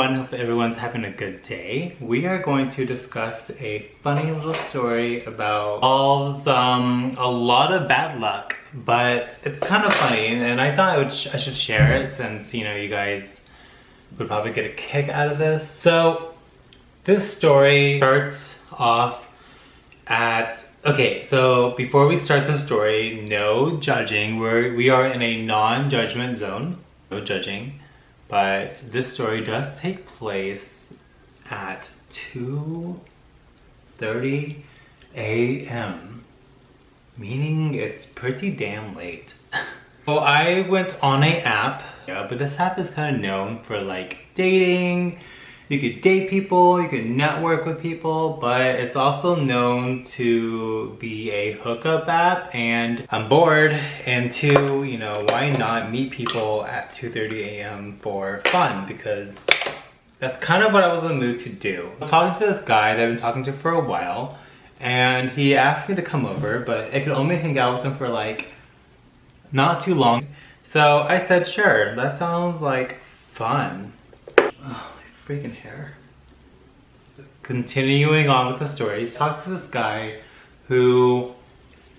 I hope everyone's having a good day. We are going to discuss a funny little story about involves a lot of bad luck, but it's kind of funny, and I thought I should share it since you guys would probably get a kick out of this. So this story starts off at so before we start the story, no judging. We are in a non-judgment zone, no judging. But this story does take place at 2:30 a.m. meaning it's pretty damn late. Well, I went on an app, but this app is kind of known for like dating. You could date people, you could network with people, but it's also known to be a hookup app, and I'm bored, and two, why not meet people at 2:30 a.m. for fun, because that's kind of what I was in the mood to do. I was talking to this guy that I've been talking to for a while, and he asked me to come over, but I could only hang out with him for like not too long. So I said, sure, that sounds like fun. Freaking hair. Continuing on with the story, I talked to this guy who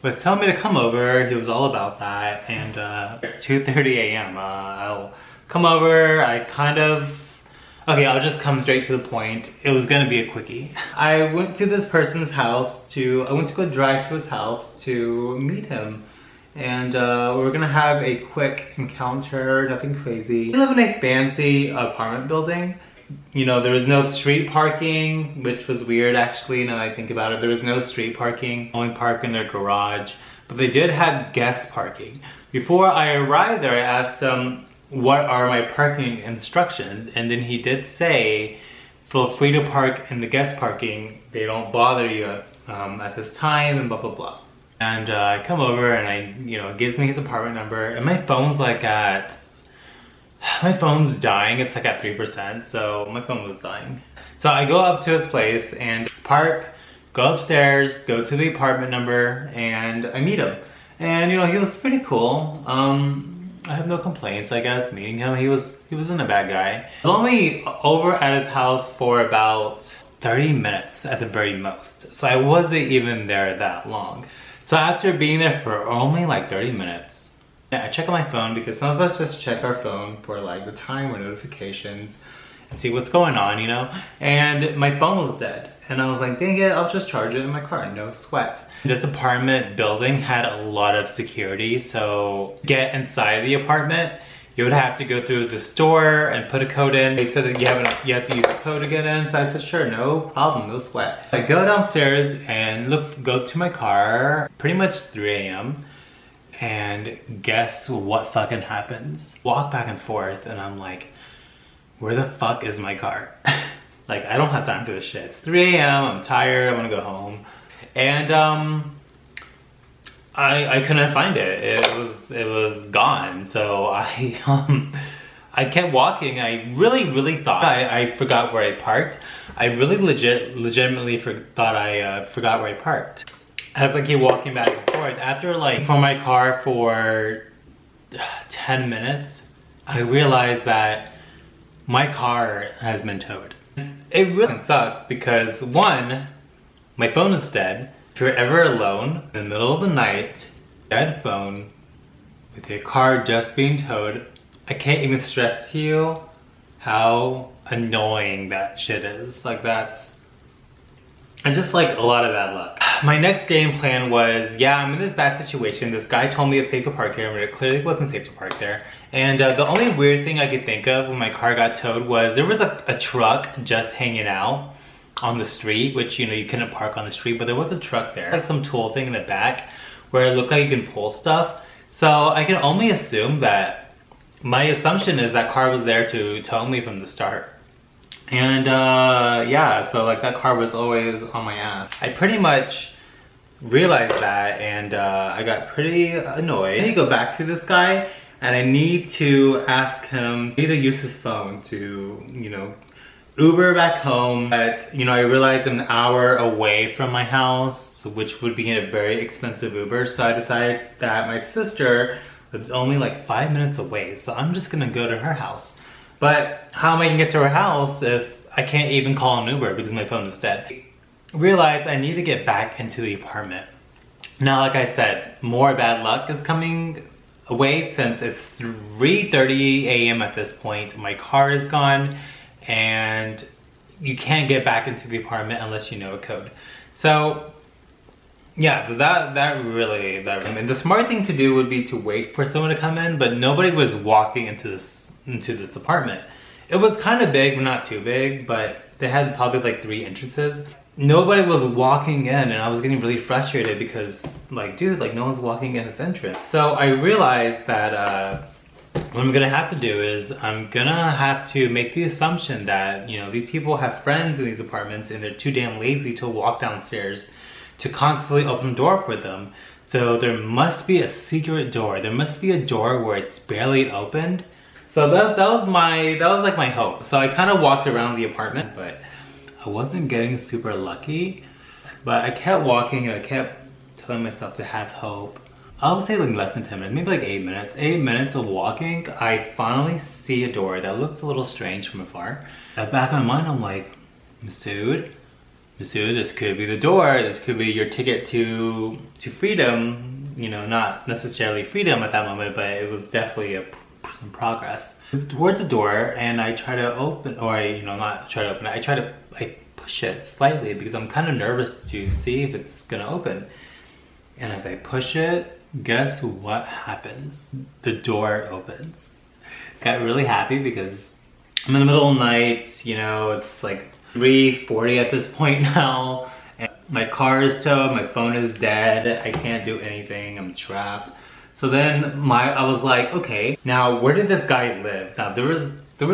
was telling me to come over. He was all about that, and it's 2:30 a.m. I'll come over. I'll just come straight to the point. It was gonna be a quickie. I went to this person's house I went to go drive to his house to meet him. And we're gonna have a quick encounter, nothing crazy. We live in a fancy apartment building. There was no street parking, which was weird actually, now that I think about it. There was no street parking, only park in their garage, but they did have guest parking. Before I arrived there, I asked him, what are my parking instructions? And then he did say, feel free to park in the guest parking. They don't bother you at this time, and blah, blah, blah. And I come over and gives me his apartment number, and my phone's dying. It's like at 3%, so my phone was dying. So I go up to his place and park, go upstairs, go to the apartment number, and I meet him. And he was pretty cool. I have no complaints, I guess, meeting him. He wasn't a bad guy. I was only over at his house for about 30 minutes at the very most. So I wasn't even there that long. So after being there for only like 30 minutes, I check on my phone, because some of us just check our phone for like the time or notifications and see what's going on, and my phone was dead. And I was like, dang it, I'll just charge it in my car, no sweat. This apartment building had a lot of security, so to get inside the apartment, you would have to go through the store and put a code in. They said that you have to use a code to get in, so I said, sure, no problem, no sweat. I go downstairs and go to my car, pretty much 3 a.m. And guess what fucking happens? Walk back and forth, and I'm like, where the fuck is my car? Like, I don't have time for this shit. It's 3 a.m, I'm tired, I wanna go home. And I couldn't find it. It was gone. So I kept walking. I really thought I forgot where I parked. I really legitimately thought I forgot where I parked. As I keep walking back and forth, after for my car for 10 minutes, I realized that my car has been towed. It really sucks because one, my phone is dead. If you're ever alone in the middle of the night, dead phone, with your car just being towed, I can't even stress to you how annoying that shit is. And just a lot of bad luck. My next game plan was, yeah, I'm in this bad situation. This guy told me it's safe to park here, but it clearly wasn't safe to park there. And the only weird thing I could think of when my car got towed was there was a truck just hanging out on the street, which you couldn't park on the street, but there was a truck there, like some tool thing in the back where it looked like you can pull stuff. So I can only assume that, my assumption is that car was there to tow me from the start. And yeah, so that car was always on my ass. I pretty much realized that, and I got pretty annoyed. I need to go back to this guy, and I need to ask him, I need to use his phone to, Uber back home. But, I realized I'm an hour away from my house, which would be a very expensive Uber. So I decided that my sister lives only 5 minutes away. So I'm just gonna go to her house. But how am I gonna get to her house if I can't even call an Uber because my phone is dead? I realized I need to get back into the apartment. Now, like I said, more bad luck is coming away since it's 3:30 a.m. at this point. My car is gone and you can't get back into the apartment unless you know a code. So yeah, that really, I mean, the smart thing to do would be to wait for someone to come in, but nobody was walking into this apartment. It was kind of big, but not too big, but they had probably like 3 entrances. Nobody was walking in, and I was getting really frustrated because, like, dude, like, no one's walking in this entrance. So I realized that what I'm gonna have to do is I'm gonna have to make the assumption that, you know, these people have friends in these apartments and they're too damn lazy to walk downstairs to constantly open the door for them. So there must be a secret door. There must be a door where it's barely opened. So that was like my hope. So I kind of walked around the apartment, but I wasn't getting super lucky. But I kept walking and I kept telling myself to have hope. I would say like less than 10 minutes, maybe like 8 minutes. 8 minutes of walking, I finally see a door that looks a little strange from afar. At the back of my mind, I'm like, Masood, this could be the door. This could be your ticket to freedom. You know, not necessarily freedom at that moment, but it was definitely some progress. Towards the door, and I try to open, or not try to open it. I push it slightly because I'm kind of nervous to see if it's gonna open. And as I push it, guess what happens? The door opens. I got really happy because I'm in the middle of the night. You know, it's like 3:40 at this point now, and my car is towed, my phone is dead, I can't do anything, I'm trapped. So then I was like, okay, now where did this guy live? Now there was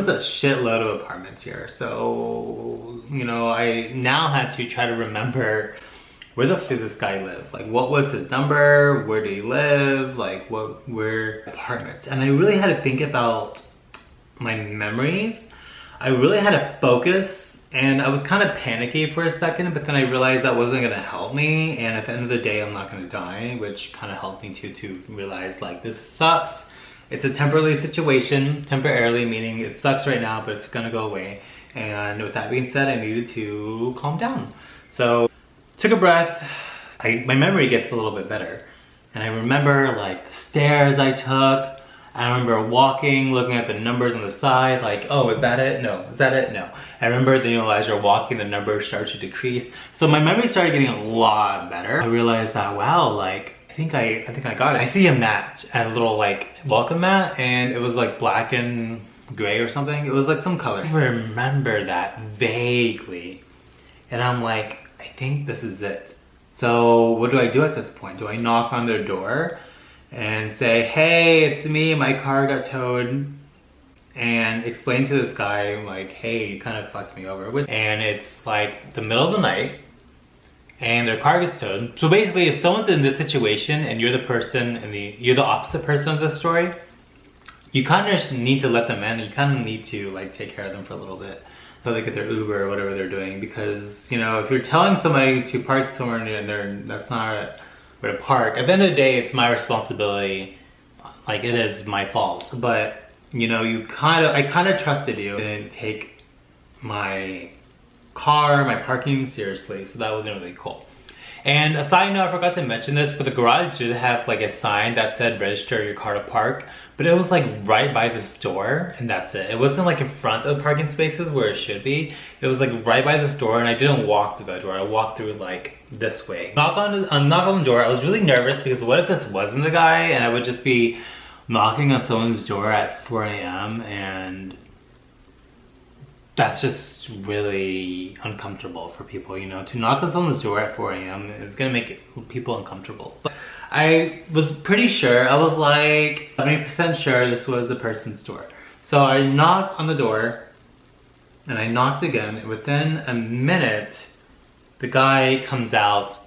a shitload of apartments here, so you know, I now had to try to remember where the fuck did this guy live? Like, what was his number? Where did he live? Like, where apartments? And I really had to think about my memories. I really had to focus. And I was kind of panicky for a second, but then I realized that wasn't gonna help me. And at the end of the day, I'm not gonna die, which kind of helped me to realize, like, this sucks. It's a temporary situation, temporarily meaning it sucks right now, but it's gonna go away. And with that being said, I needed to calm down. So, took a breath. My memory gets a little bit better. And I remember, like, the stairs I took. I remember walking, looking at the numbers on the side, like, oh, is that it? No. Is that it? No. I remember that, you know, as you're walking, the numbers start to decrease. So my memory started getting a lot better. I realized that, wow, like, I think I got it. I see a mat, a little, like, welcome mat, and it was, like, black and gray or something. It was, like, some color. I remember that vaguely. And I'm like, I think this is it. So what do I do at this point? Do I knock on their door and say, hey, it's me, my car got towed, and explain to this guy, like, hey, you kind of fucked me over. And it's like the middle of the night and their car gets towed. So basically, if someone's in this situation and you're the person and you're the opposite person of the story, you kind of need to let them in. You kind of need to, like, take care of them for a little bit so they get their Uber or whatever they're doing. Because, you know, if you're telling somebody to park somewhere and that's not where to park, at the end of the day, it's my responsibility. Like, it is my fault. But, you know, I kind of trusted you and take my car, my parking seriously. So that wasn't really cool. And a side note, I forgot to mention this, but the garage did have, like, a sign that said register your car to park. But it was, like, right by this door, and that's it. It wasn't, like, in front of parking spaces where it should be. It was, like, right by this door, and I didn't walk through that door. I walked through, like, this way. Knock on the door. I was really nervous because what if this wasn't the guy and I would just be knocking on someone's door at 4 a.m. and that's just really uncomfortable for people, you know. To knock on someone's door at 4 a.m. is gonna make people uncomfortable. But I was pretty sure, I was like 70% sure this was the person's door. So I knocked on the door and I knocked again, and within a minute, the guy comes out,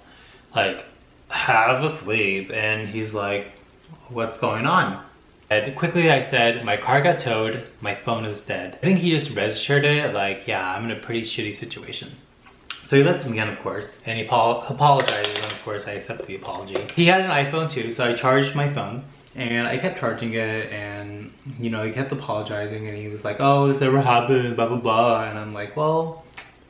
like, half asleep, and he's like, what's going on? And quickly I said, my car got towed, my phone is dead. I think he just registered it, like, yeah, I'm in a pretty shitty situation. So he lets me in, of course, and he apologizes, and of course I accept the apology. He had an iPhone too, so I charged my phone, And I kept charging it, and you know, he kept apologizing, and he was like, oh, this never happened, blah blah blah. And I'm like, well,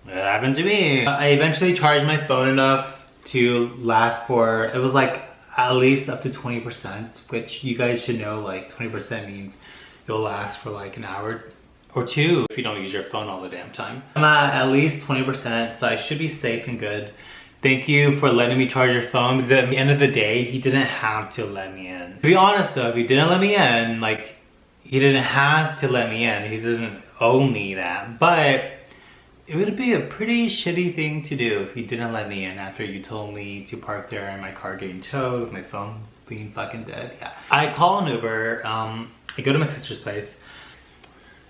it happened to me. I eventually charged my phone enough to last for, it was like at least up to 20%, which you guys should know, like 20% means it'll last for like an hour or two if you don't use your phone all the damn time. I'm at least 20%, so I should be safe and good. Thank you for letting me charge your phone, because at the end of the day, he didn't have to let me in. To be honest though, if he didn't let me in, like, he didn't have to let me in. He didn't owe me that. But it would be a pretty shitty thing to do if he didn't let me in after you told me to park there and my car getting towed with my phone being fucking dead. Yeah. I call an Uber, I go to my sister's place.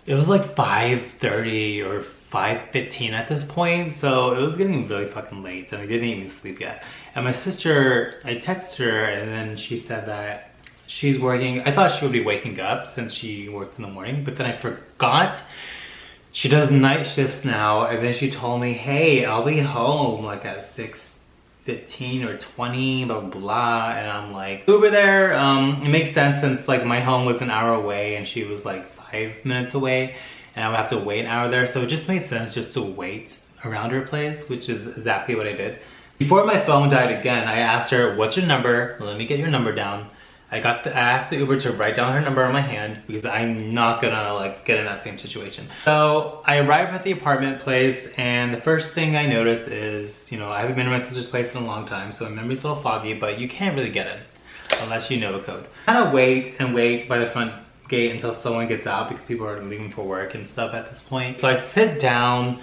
It was like 5:30 or 5:15 at this point, so it was getting really fucking late and I didn't even sleep yet. And my sister, I texted her and then she said that she's working. I thought she would be waking up since she worked in the morning, but then I forgot. She does night shifts now, and then she told me, hey, I'll be home like at 6:15 or 20, blah, blah, blah. And I'm like, Uber there. It makes sense since like my home was an hour away and she was like 5 minutes away and I would have to wait an hour there. So it just made sense just to wait around her place, which is exactly what I did. Before my phone died again, I asked her, what's your number? Let me get your number down. I asked the Uber to write down her number on my hand because I'm not gonna like get in that same situation. So I arrived at the apartment place and the first thing I noticed is, you know, I haven't been to my sister's place in a long time, so my memory's a little foggy, but you can't really get in unless you know a code. I kind of wait and wait by the front gate until someone gets out because people are leaving for work and stuff at this point. So I sit down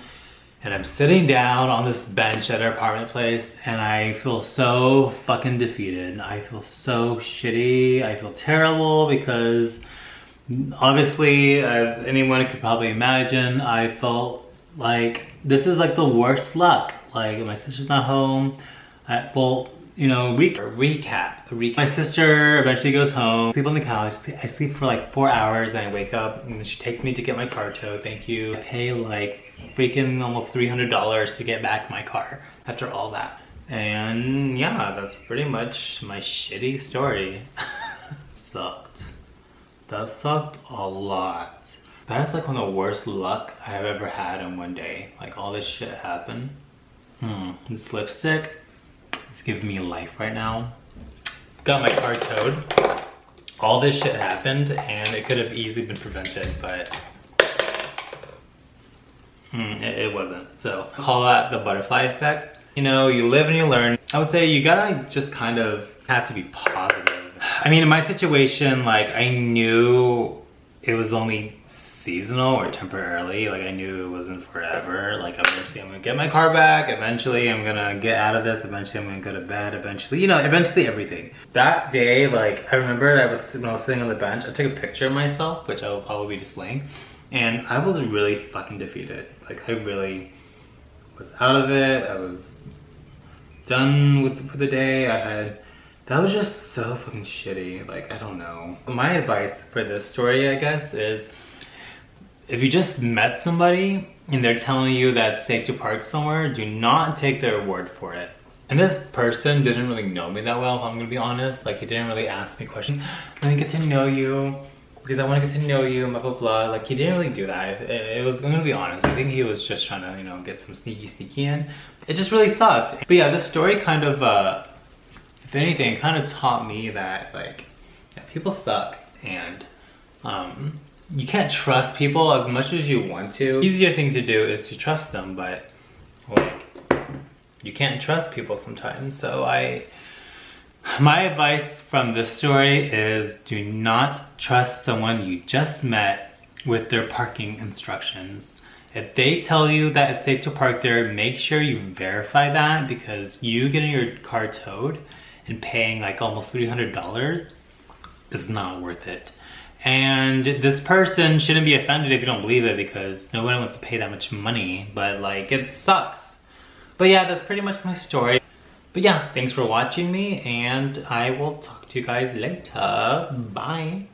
and I'm sitting down on this bench at our apartment place and I feel so fucking defeated. I feel so shitty. I feel terrible because obviously, as anyone could probably imagine, I felt like this is like the worst luck. Like my sister's not home. Well, you know, recap. My sister eventually goes home, sleep on the couch. I sleep for like 4 hours and I wake up and she takes me to get my car towed. Thank you. I pay like freaking almost $300 to get back my car after all that. And yeah, that's pretty much my shitty story. Sucked. That sucked a lot. That is like one of the worst luck I've ever had in one day. Like all this shit happened. This lipstick, it's giving me life right now. Got my car towed. All this shit happened and it could have easily been prevented, but it wasn't. So call that the butterfly effect. You know, you live and you learn. I would say you gotta just kind of have to be positive. I mean, in my situation, like I knew it was only seasonal or temporarily. Like I knew it wasn't forever. Like eventually I'm gonna get my car back. Eventually I'm gonna get out of this. Eventually I'm gonna go to bed. Eventually, you know, eventually everything. That day, like I remember when I was sitting on the bench, I took a picture of myself, which I will probably be displaying. And I was really fucking defeated. Like I really was out of it. I was done for the day. That was just so fucking shitty. Like, I don't know. My advice for this story, I guess, is if you just met somebody and they're telling you that it's safe to park somewhere, do not take their word for it. And this person didn't really know me that well, if I'm gonna be honest. Like, he didn't really ask me questions. Let me get to know you, because I want to get to know you, blah, blah, blah. Like, he didn't really do that. It was, I'm gonna be honest, I think he was just trying to, you know, get some sneaky in. It just really sucked. But yeah, this story kind of, if anything, kind of taught me that, like, yeah, people suck, and you can't trust people as much as you want to. Easier thing to do is to trust them, but like, you can't trust people sometimes. So my advice from this story is do not trust someone you just met with their parking instructions. If they tell you that it's safe to park there, make sure you verify that, because you getting your car towed and paying like almost $300 is not worth it. And this person shouldn't be offended if you don't believe it, because nobody wants to pay that much money, but like, it sucks. But yeah, that's pretty much my story. But yeah, thanks for watching me, and I will talk to you guys later. Bye.